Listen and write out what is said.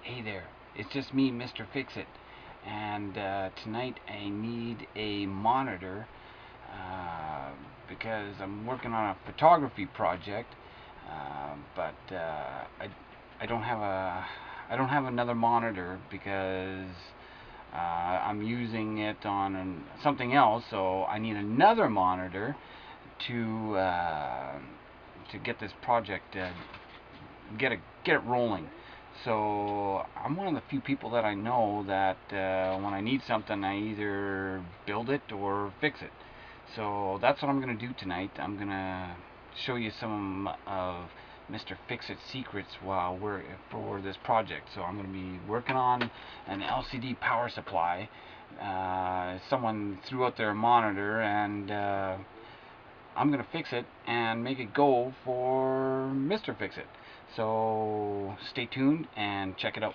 Hey there, it's just me, Mr. Fix-It, and tonight I need a monitor uh, because I'm working on a photography project, but I don't have another monitor because I'm using it on something else, so I need another monitor to get this project get it rolling. So I'm one of the few people that I know that when I need something, I either build it or fix it. So that's what I'm going to do tonight. I'm going to show you some of Mr. Fix-It secrets while we're for this project. So I'm going to be working on an LCD power supply. Someone threw out their monitor, and I'm going to fix it and make it go for Mr. Fix-It. So stay tuned and check it out.